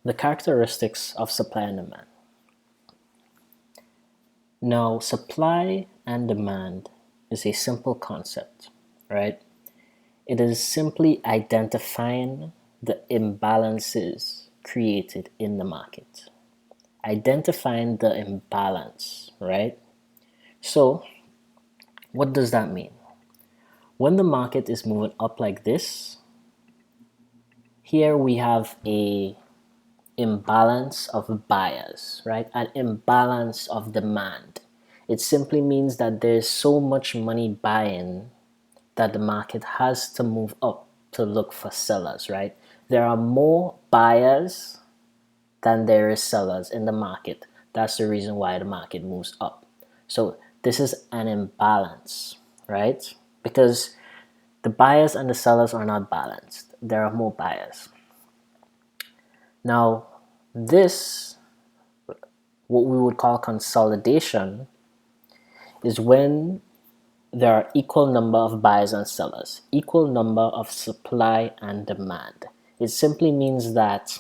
the characteristics of supply and demand. Now, supply and demand is a simple concept, right? It is simply identifying the imbalances created in the market. Identifying the imbalance, right? So, what does that mean? When the market is moving up like this, here we have a imbalance of buyers, right? An imbalance of demand. It simply means that there's so much money buying that the market has to move up to look for sellers, right? There are more buyers than there is sellers in the market. That's the reason why the market moves up. So this is an imbalance, right? Because the buyers and the sellers are not balanced. There are more buyers. Now, this, what we would call consolidation, is when there are equal number of buyers and sellers, equal number of supply and demand. It simply means that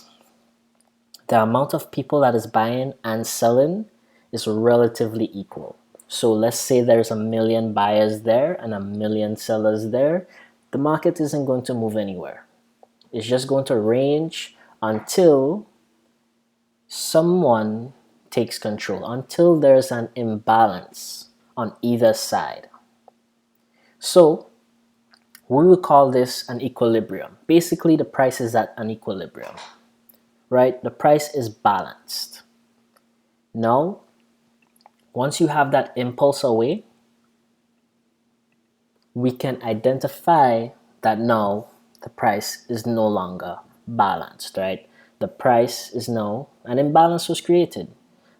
the amount of people that is buying and selling is relatively equal. So let's say there's 1,000,000 buyers there and 1,000,000 sellers there. The market isn't going to move anywhere. It's just going to range until someone takes control, until there's an imbalance on either side. So we would call this an equilibrium. Basically, the price is at an equilibrium, right? The price is balanced. Now, once you have that impulse away, we can identify that now the price is no longer balanced, right? The price is now, an imbalance was created.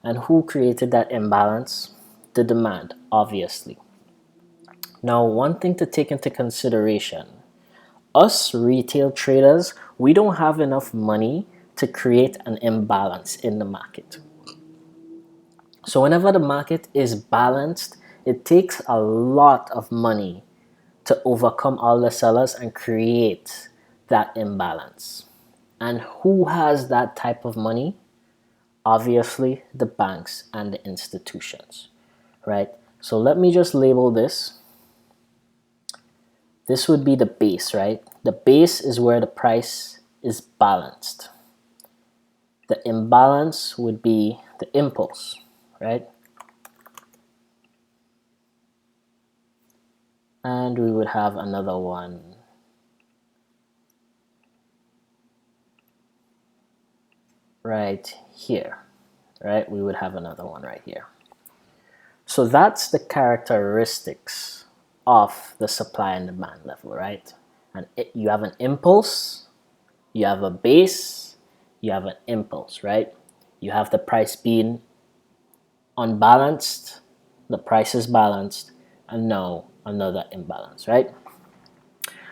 And who created that imbalance? The demand, obviously. Now, one thing to take into consideration, us retail traders, we don't have enough money to create an imbalance in the market. So whenever the market is balanced, it takes a lot of money to overcome all the sellers and create that imbalance. And who has that type of money? Obviously, the banks and the institutions, right? So let me just label this. This would be the base, right? The base is where the price is balanced. The imbalance would be the impulse, right? And we would have another one right here, right? We would have another one right here. So that's the characteristics of the supply and demand level, right? And you have an impulse, you have a base, you have an impulse, right? You have the price being unbalanced, the price is balanced, and now another imbalance, right?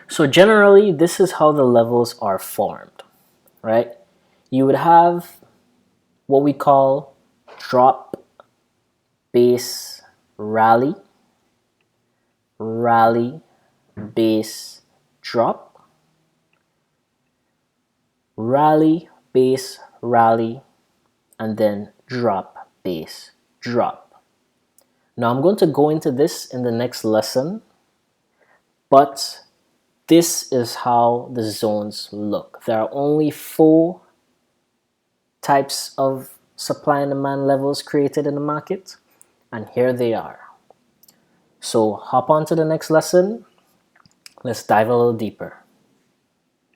So generally, this is how the levels are formed, right? You would have what we call drop, base, rally, rally, base, drop, rally, base, rally, and then drop, base, drop. Now I'm going to go into this in the next lesson, but this is how the zones look. There are only 4 types of supply and demand levels created in the market, and here they are. So hop on to the next lesson. Let's dive a little deeper.